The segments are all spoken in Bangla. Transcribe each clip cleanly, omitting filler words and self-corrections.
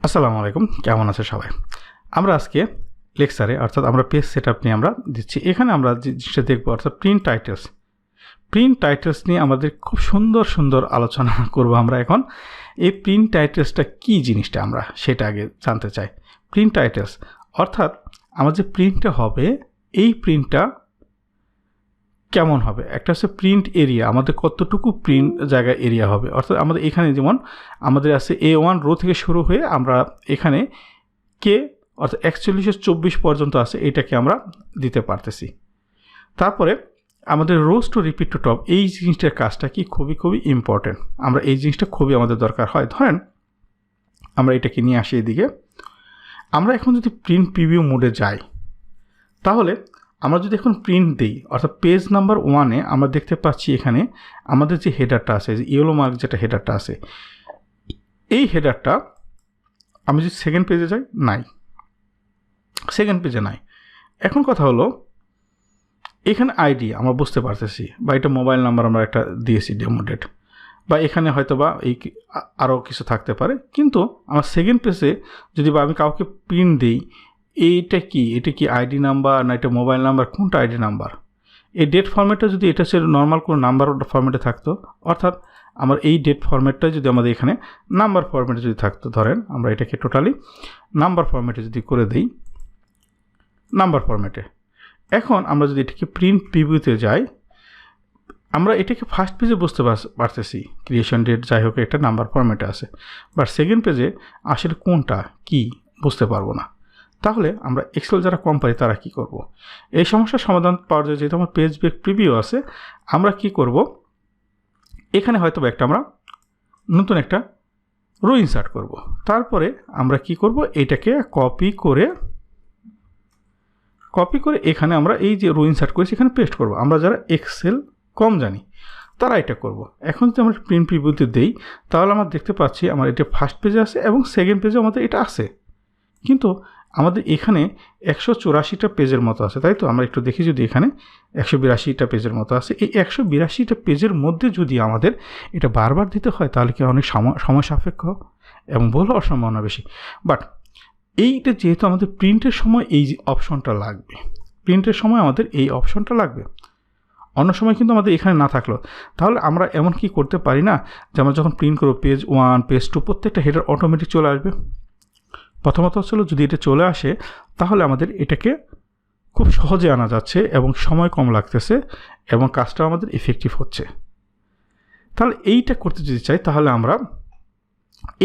আসসালামু আলাইকুম, কেমন আছে সবাই? আমরা আজকে লেকচারে অর্থাৎ আমরা পেজ সেটআপ নিয়ে আমরা দিচ্ছি। এখানে আমরা যে জিনিসটা দেখব অর্থাৎ প্রিন্ট টাইটেলস। প্রিন্ট টাইটেলস নিয়ে আমাদের খুব সুন্দর সুন্দর আলোচনা করব আমরা এখন। এই প্রিন্ট টাইটেলসটা কী জিনিসটা আমরা সেটা আগে জানতে চাই। প্রিন্ট টাইটেলস অর্থাৎ আমার যে প্রিন্টটা হবে এই প্রিন্টটা কেমন হবে। একটা হচ্ছে প্রিন্ট এরিয়া, আমাদের কতটুকু প্রিন্ট জায়গা এরিয়া হবে। অর্থাৎ আমাদের এখানে যেমন আমাদের আছে A1 রো থেকে শুরু হয়ে আমরা এখানে কে অর্থাৎ 4124 পর্যন্ত আছে, এটাকে আমরা দিতে পারতেছি। তারপরে আমাদের rows to repeat to top, এই জিনিসটার কাজটা কি খুবই খুবই ইম্পর্টেন্ট। আমরা এই জিনিসটা খুবই আমাদের দরকার হয়। ধরেন আমরা এটাকে নিয়ে আসি এদিকে। আমরা এখন যদি প্রিন্ট প্রিভিউ মোডে যাই, তাহলে আমরা যদি এখন প্রিন্ট দিই অর্থাৎ পেজ নাম্বার 1-এ আমরা দেখতে পাচ্ছি এখানে আমাদের যে হেডারটা আছে, যে ইয়েলো মার্ক যেটা হেডারটা আছে, এই হেডারটা আমি যদি সেকেন্ড পেজে যাই, নাই, সেকেন্ড পেজে নাই। এখন কথা হলো এখানে আইডি আমরা বুঝতে পারতেছি, বা এটা মোবাইল নাম্বার আমরা একটা দিয়েছি ডেমোডেট, বা এখানে হয়তো বা এই আরও কিছু থাকতে পারে। কিন্তু আমার সেকেন্ড পেজে যদি বা আমি কাউকে প্রিন্ট দিই, এটা কি আইডি নাম্বার না এটা মোবাইল নাম্বার, কোনটা আইডি নাম্বার? এই ডেট ফরম্যাটটা যদি এটা সে নর্মাল কোনো নাম্বার ফরম্যাটে থাকতো, অর্থাৎ আমার এই ডেট ফরম্যাটটা যদি আমাদের এখানে নাম্বার ফরম্যাটে যদি থাকতো, ধরেন আমরা এটাকে টোটালি নাম্বার ফরম্যাটে যদি করে দিই, নাম্বার ফরম্যাটে, এখন আমরা যদি এটাকে প্রিন্ট প্রিভিউতে যাই, আমরা এটাকে ফার্স্ট পেজে বুঝতে পারতেছি ক্রিয়েশন ডেট যাই হোক এটা নাম্বার ফরম্যাটে আছে, বাট সেকেন্ড পেজে আসলে কোনটা কি বুঝতে পারবো না। তাহলে আমরা এক্সেল যারা কম পারি তারা কি করব? এই সমস্যার সমাধান পাওয়ার জন্য যেহেতু আমার পেজ বেক প্রিভিউ আছে, আমরা কি করব, এখানে হয়তো একটা আমরা নতুন একটা রো ইনসার্ট করব। তারপরে আমরা কি করব, এটাকে কপি করে এখানে আমরা এই যে রো ইনসার্ট করেছি এখানে পেস্ট করব। আমরা যারা এক্সেল কম জানি তারা এটা করব। এখন যদি আমরা প্রিন্ট প্রিভিউতে দেই, তাহলে আমরা দেখতে পাচ্ছি আমার এটা ফার্স্ট পেজে আছে এবং সেকেন্ড পেজে আমাদের এটা আছে, কিন্তু আমাদের এখানে 184টা পেজের মতো আছে, তাই তো? আমরা একটু দেখি, যদি এখানে 182টা পেজের মতো আছে, এই 182টা পেজের মধ্যে যদি আমাদের এটা বারবার দিতে হয়, তাহলে কি অনেক সময় সাপেক্ষ এবং ভুল হওয়ার সম্ভাবনা বেশি। বাট এইটা যেহেতু আমাদের প্রিন্টের সময় এই অপশনটা লাগবে, প্রিন্টের সময় আমাদের এই অপশনটা লাগবে, অন্য সময় কিন্তু আমাদের এখানে না থাকলো, তাহলে আমরা এমন কি করতে পারি না যে আমরা যখন প্রিন্ট করবো পেজ 1 পেজ 2 প্রত্যেকটা হেডার অটোমেটিক চলে আসবে? প্রথমত হচ্ছিল যদি এটা চলে আসে তাহলে আমাদের এটাকে খুব সহজে আনা যাচ্ছে এবং সময় কম লাগতেছে এবং কাজটা আমাদের ইফেক্টিভ হচ্ছে। তাহলে এইটা করতে যদি চাই, তাহলে আমরা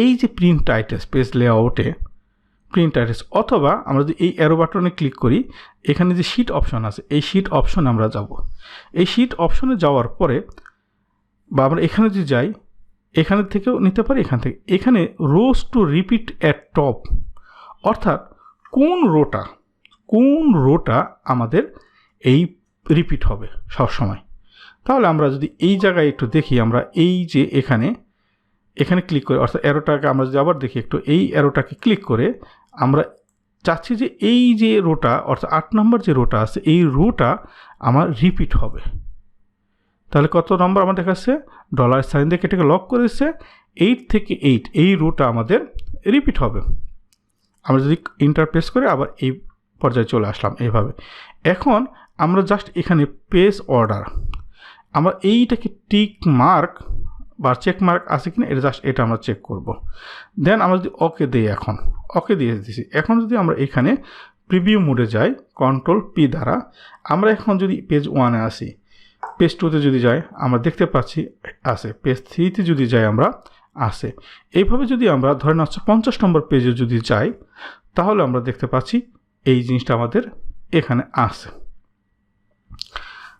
এই যে প্রিন্ট টাইটেলস পেজ লেআউটে প্রিন্ট টাইটেলস, অথবা আমরা যদি এই অ্যারো বাটনে ক্লিক করি, এখানে যে শিট অপশন আছে এই শিট অপশনে আমরা যাব। এই শিট অপশনে যাওয়ার পরে বা আমরা এখানে যদি যাই, এখানে থেকেও নিতে পারি, এখান থেকে এখানে রোজ টু রিপিট অ্যাট টপ, অর্থাৎ কোন রোটা আমাদের এই রিপিট হবে সব সময়। তাহলে আমরা যদি এই জায়গায় একটু দেখি, আমরা এই যে এখানে ক্লিক করে, অর্থাৎ অ্যারোটাকে আমরা যদি আবার দেখি একটু, এই অ্যারোটাকে ক্লিক করে আমরা চাচ্ছি যে এই যে রোটা অর্থাৎ 8 নম্বর যে রোটা আছে এই রোটা আমার রিপিট হবে। তাহলে কত নম্বর আমার দেখাচ্ছে, $সাইন দিয়ে এটাকে লক করে দিচ্ছে, 8 থেকে 8 এই রোটা আমাদের রিপিট হবে। আমরা যদি ইন্টার প্রেস করে আবার এই পর্যায়ে চলে আসলাম এইভাবে। এখন আমরা জাস্ট এখানে পেজ অর্ডার, আমরা এইটাকে টিক মার্ক বা চেক মার্ক আছে কিনা এটা আমরা চেক করব। দেন আমরা যদি ওকে দিই, এখন ওকে দিয়ে দিয়েছি। এখন যদি আমরা এখানে প্রিভিউ মোডে যাই Ctrl+P দ্বারা, আমরা এখন যদি পেজ 1-এ আসি, পেজ 2-তে যদি যাই আমরা দেখতে পাচ্ছি আছে, পেজ 3-তে যদি যাই আমরা আছে। এইভাবে যদি আমরা ধরেন 50 নম্বর পেজে যদি যাই, তাহলে আমরা দেখতে পাচ্ছি এই জিনিসটা আমাদের এখানে আছে।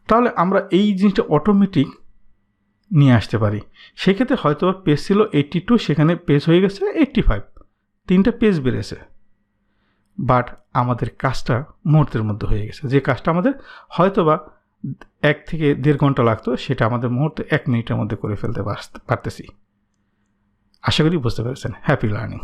তাহলে আমরা এই জিনিসটা অটোমেটিক নিয়ে আসতে পারি। সেক্ষেত্রে হয়তো পেজ ছিল 82, সেখানে পেজ হয়ে গেছে 85, 3টা পেজ বেড়েছে, বাট আমাদের কাজটা মুহূর্তের মধ্যে হয়ে গেছে। যে কাজটা আমাদের হয়তো বা 1 থেকে 1.5 ঘন্টা লাগতো, সেটা আমাদের মুহূর্তে 1 মিনিটের মধ্যে করে ফেলতে পারতেছি। আশা করি বুঝতে পেরেছেন। Happy learning.